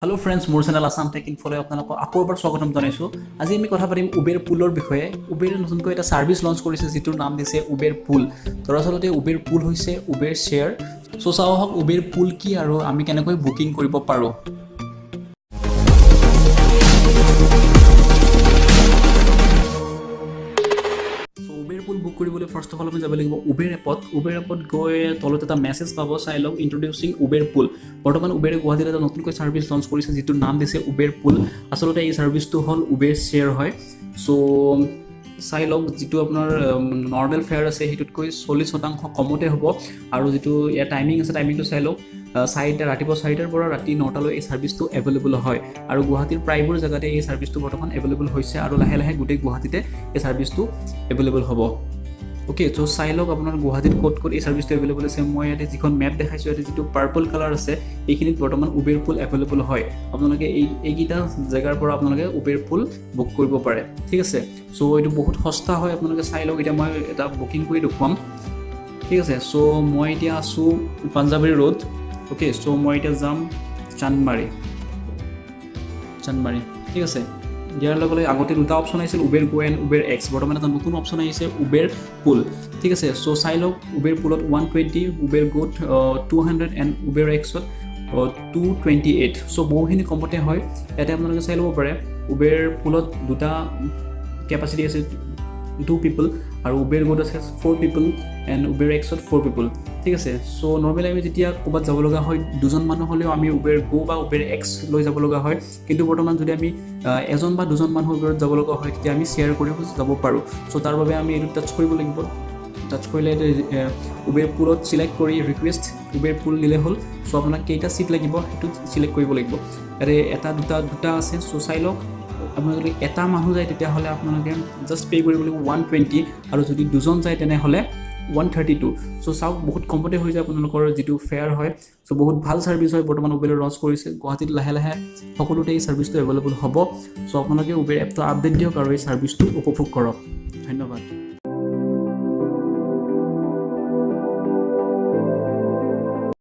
Hello' friends, মোৰ channel Assam tech ইনফ'লৈ আপোনালোকক আকৌ এবাৰ স্বাগতম জনাইছোঁ। আজি আমি কথা পাতিম উবেৰ পুলৰ বিষয়ে। উবেৰে নতুনকৈ এটা ছাৰ্ভিচ লঞ্চ কৰিছে, যিটোৰ নাম দিছে উবেৰ পুল। দৰাচলতে উবেৰ পুল হৈছে উবেৰ শ্বেয়াৰ। চ' চাওঁ আহক উবেৰ পুল কি আৰু আমি কেনেকৈ বুকিং কৰিব পাৰোঁ। উবেৰ পুল বুক কৰিবলৈ ফাৰ্ষ্ট অফ অল আমি যাব লাগিব উবেৰ এপত গৈ তলত এটা মেছেজ পাব, চাই লওক ইন্ট্ৰডিউচিং উবেৰ পুল। বৰ্তমান উবেৰে গুৱাহাটীত এটা নতুনকৈ ছাৰ্ভিচ লঞ্চ কৰিছে, যিটোৰ নাম দিছে উবেৰ পুল। আচলতে এই ছাৰ্ভিচটো হ'ল উবেৰ শ্বেয়াৰ হয়। চ' চাই লওক, যিটো আপোনাৰ নৰ্মেল ফেয়াৰ আছে সেইটোতকৈ 40% কমতে হ'ব। আৰু যিটো ইয়াৰ টাইমিং আছে, টাইমিংটো চাই লওক, ৰাতিপুৱা 4টাৰ পৰা ৰাতি 9টালৈ এই ছাৰ্ভিচটো এভেইলেবল হয়। আৰু গুৱাহাটীৰ প্ৰায়বোৰ জেগাতে এই ছাৰ্ভিচটো বৰ্তমান এভেইলেবল হৈছে আৰু লাহে লাহে গোটেই গুৱাহাটীতে এই ছাৰ্ভিচটো এভেইলেবল হ'ব। অ'কে, চ' চাই লওক আপোনাৰ গুৱাহাটীত ক'ত এই ছাৰ্ভিচটো এভেইলেবল আছে। মই ইয়াতে যিখন মেপ দেখাইছোঁ, ইয়াতে যিটো পাৰ্পল কালাৰ আছে এইখিনিত বৰ্তমান উবেৰ পুল এভেইলেবল হয়। আপোনালোকে এইকেইটা জেগাৰ পৰা আপোনালোকে উবেৰ পুল বুক কৰিব পাৰে, ঠিক আছে। চ' এইটো বহুত সস্তা হয়, আপোনালোকে চাই লওক। এতিয়া মই এটা বুকিং কৰি দেখুৱাম, ঠিক আছে। চ' মই এতিয়া আছোঁ পাঞ্জাৱাৰী ৰোড। অ'কে, চ' মই এতিয়া যাম চান্দমাৰী, ঠিক আছে। ইয়াৰ লগে লগে আগতে দুটা অপশ্যন আহিছিল, Uber go and Uber x. বৰ্তমান এটা নতুন অপশ্যন আহিছে উবেৰ পুল, ঠিক আছে। চ' চাই লওক, উবেৰ পুলত 120, উবেৰ গোত 200 এণ্ড উবেৰ এক্সত 228। চ' বহুখিনি কমতে হয়। ইয়াতে আপোনালোকে চাই ল'ব পাৰে উবেৰ পুলত দুটা কেপাচিটি আছে, 2 পিপল, আৰু উবেৰ গোত আছে 4 পিপল এণ্ড উবেৰ এক্সত 4 পিপল, ঠিক আছে। চ' নৰ্মেলি আমি যেতিয়া ক'ৰবাত যাব লগা হয়, দুজন মানুহ হ'লেও আমি উবেৰ গো বা উবেৰ এক্স লৈ যাব লগা হয়। কিন্তু বৰ্তমান যদি আমি এজন বা দুজন মানুহ উবেৰত যাব লগা হয়, তেতিয়া আমি শ্বেয়াৰ কৰি যাব পাৰোঁ। চ' তাৰ বাবে আমি এইটো টাচ কৰিব লাগিব। টাচ কৰিলে উবেৰ পুলত চিলেক্ট কৰি ৰিকুৱেষ্ট উবেৰ পুল দিলে হ'ল। চ' আপোনাক কেইটা ছিট লাগিব সেইটো চিলেক্ট কৰিব লাগিব। ইয়াতে এটা দুটা আছে। চ' চাই লওক, আপোনাৰ যদি এটা মানুহ যায় তেতিয়াহ'লে আপোনালোকে জাষ্ট পে' কৰিব লাগিব 120, আৰু যদি দুজন যায় তেনেহ'লে 132। চ' চাওক, বহুত কমতে হৈ যায় আপোনালোকৰ যিটো ফেয়াৰ হয়। চ' বহুত ভাল ছাৰ্ভিচ হয়। বৰ্তমান উবেৰে লঞ্চ কৰিছে গুৱাহাটীত, লাহে লাহে সকলোতে এই ছাৰ্ভিচটো এভেইলেবল হ'ব। চ' আপোনালোকে উবেৰ এপটো আপডেট দিয়ক আৰু এই ছাৰ্ভিচটো উপভোগ কৰক। ধন্যবাদ।